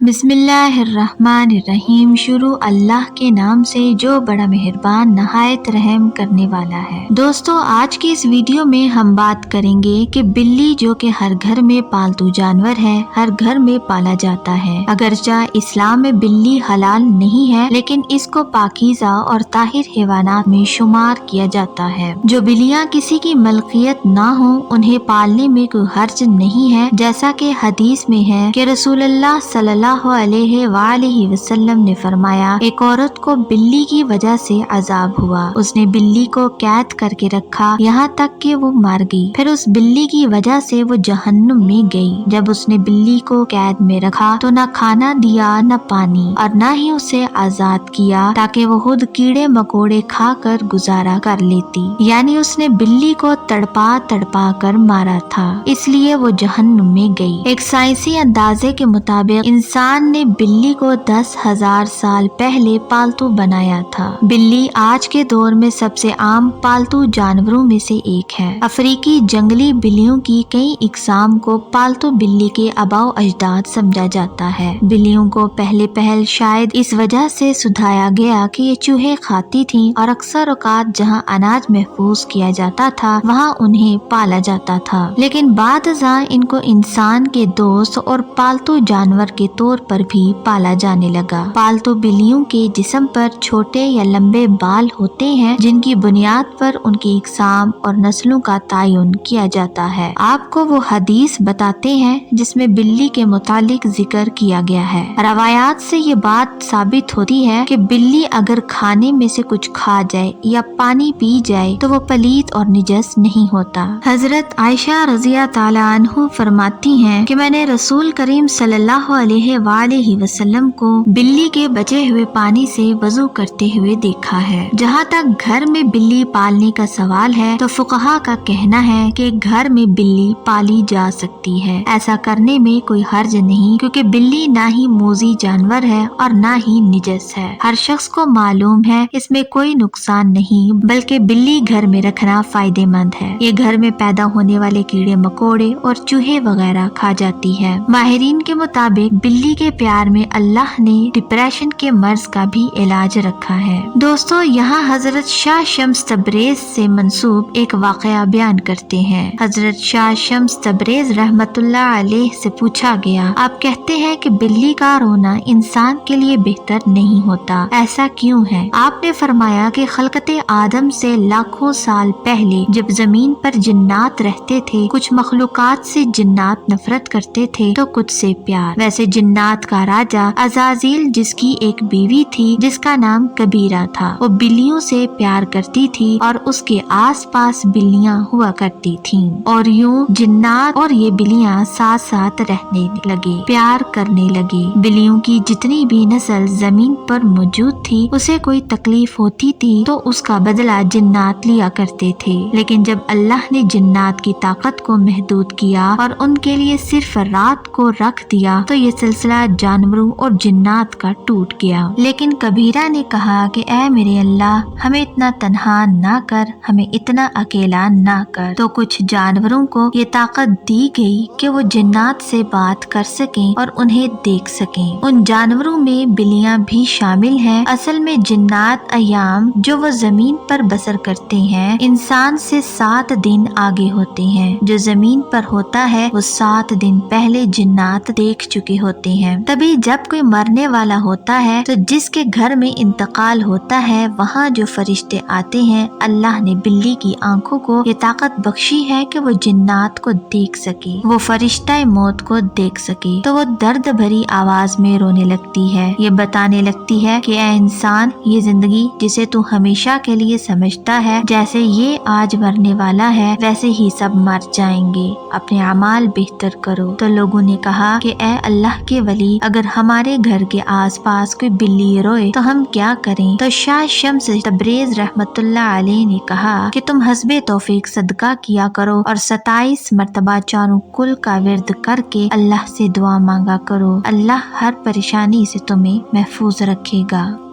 बिस्मिल्लाहिर्रहमानिर्रहीम। शुरू अल्लाह के नाम से जो बड़ा मेहरबान नहायत रहम करने वाला है। दोस्तों, आज की इस वीडियो में हम बात करेंगे कि बिल्ली जो कि हर घर में पालतू जानवर है, हर घर में पाला जाता है। अगरचा इस्लाम में बिल्ली हलाल नहीं है, लेकिन इसको पाकीज़ा और ताहिर हैवानात में शुमार किया जाता है। जो बिल्लियाँ किसी की मलकियत ना हो, उन्हें पालने में कोई हर्ज नहीं है। जैसा कि हदीस में है कि रसूलुल्लाह सल्लल्लाहु अलैहि वसल्लम ने फरमाया, एक औरत को बिल्ली की वजह से अजाब हुआ। उसने बिल्ली को कैद करके रखा यहाँ तक कि वो मर गई। फिर उस बिल्ली की वजह से वो जहन्नुम में गई। जब उसने बिल्ली को कैद में रखा तो न खाना दिया, न पानी, और न ही उसे आजाद किया ताकि वो खुद कीड़े मकोड़े खाकर गुजारा कर लेती। यानी उसने बिल्ली को तड़पा तड़पा कर मारा था, इसलिए वो जहन्नुम में गई। एक साइंसी अंदाजे के मुताबिक इंसान ने बिल्ली को 10,000 साल पहले पालतू बनाया था। बिल्ली आज के दौर में सबसे आम पालतू जानवरों में से एक है। अफ्रीकी जंगली बिल्लियों की कई इकसाम को पालतू बिल्ली के आबाओ अजदाद समझा जाता है। बिल्लियों को पहले शायद इस वजह से सुधाया गया कि ये चूहे खाती थीं और अक्सर औकात जहाँ अनाज महफूज किया जाता था वहाँ उन्हें पाला जाता था। लेकिन बादशाह इनको इंसान के दोस्त और पालतू जानवर के तौर पर भी पाला जाने लगा। पालतू बिल्लियों के जिस्म पर छोटे या लंबे बाल होते हैं, जिनकी बुनियाद पर उनकी इकसाम और नस्लों का तायुन किया जाता है। आपको वो हदीस बताते हैं जिसमें बिल्ली के मुतालिक जिक्र किया गया है। रवायात से ये बात साबित होती है कि बिल्ली अगर खाने में से कुछ खा जाए या पानी पी जाए तो वो पलीत और निजस नहीं होता। हजरत आयशा रज़िया ताला अन्हु फरमाती हैं कि मैंने रसूल करीम सल्लल्लाहु अलैहि वसल्लम को बिल्ली के बचे हुए पानी से वजू करते हुए देखा है। जहाँ तक घर में बिल्ली पालने का सवाल है तो फुकहा का कहना है कि घर में बिल्ली पाली जा सकती है। ऐसा करने में कोई हर्ज नहीं, क्योंकि बिल्ली ना ही मोजी जानवर है और ना ही निजस है। हर शख्स को मालूम है इसमें कोई नुकसान नहीं, बल्कि बिल्ली घर में रखना फायदेमंद है। ये घर में पैदा होने वाले कीड़े मकोड़े और चूहे वगैरह खा जाती है। माहिरीन के मुताबिक बिल्ली के प्यार में अल्लाह ने डिप्रेशन के मर्ज का भी इलाज रखा है। दोस्तों, यहाँ हजरत शाह शम्स तबरेज से मंसूब एक वाकया बयान करते हैं। हजरत शाह शम्स तबरेज रहमतुल्लाह अलैह से पूछा गया, आप कहते हैं कि बिल्ली का रोना इंसान के लिए बेहतर नहीं होता, ऐसा क्यों है? आपने फरमाया कि खलकते आदम से लाखों साल पहले जब जमीन पर जिन्नात रहते थे, कुछ मखलूकात से जिन्नात नफरत करते थे तो कुछ से प्यार। वैसे जिन्नात का राजा अजाजिल, जिसकी एक बीवी थी जिसका नाम कबीरा था, वो बिल्लियों से प्यार करती थी और उसके आसपास बिल्लियां हुआ करती थीं। और यूं जिन्नात और ये बिल्लियां साथ साथ रहने लगे, प्यार करने लगे। बिल्लियों की जितनी भी नस्ल जमीन पर मौजूद थी, उसे कोई तकलीफ होती थी तो उसका बदला जिन्नात लिया करते थे। लेकिन जब अल्लाह ने जिन्नात की ताकत को महदूद किया और उनके लिए सिर्फ रात को रख दिया तो ये सिलसिला जानवरों और जिन्नात का टूट गया। लेकिन कबीरा ने कहा कि ऐ मेरे अल्लाह, हमें इतना तन्हा ना कर, हमें इतना अकेला ना कर। तो कुछ जानवरों को ये ताकत दी गई कि वो जिन्नात से बात कर सकें और उन्हें देख सकें। उन जानवरों में बिल्लियां भी शामिल हैं। असल में जिन्नात अयाम जो वो जमीन पर बसर करते हैं, इंसान से 7 दिन आगे होते हैं। जो जमीन पर होता है वो 7 दिन पहले जिन्नात देख चुके होते हैं। तभी जब कोई मरने वाला होता है तो जिसके घर में इंतकाल होता है, वहाँ जो फरिश्ते आते हैं, अल्लाह ने बिल्ली की आंखों को ये ताकत बख्शी है कि वो जिन्नात को देख सके, वो फरिश्ता मौत को देख सके। तो वो दर्द भरी आवाज में रोने लगती है, ये बताने लगती है कि ऐ इंसान, ये जिंदगी जिसे तू हमेशा के लिए समझता है, जैसे ये आज मरने वाला है वैसे ही सब मर जाएंगे, अपने अमाल बेहतर करो। तो लोगों ने कहा कि ऐ अल्लाह के वली, अगर हमारे घर के आसपास कोई बिल्ली रोए तो हम क्या करें? तो शाह शम्स तबरेज रहमतुल्लाह अलैह ने कहा कि तुम हस्बे तौफीक सदका किया करो और 27 मर्तबा चारों कुल का विर्द करके अल्लाह से दुआ मांगा करो। अल्लाह हर परेशानी से तुम्हें महफूज रखेगा।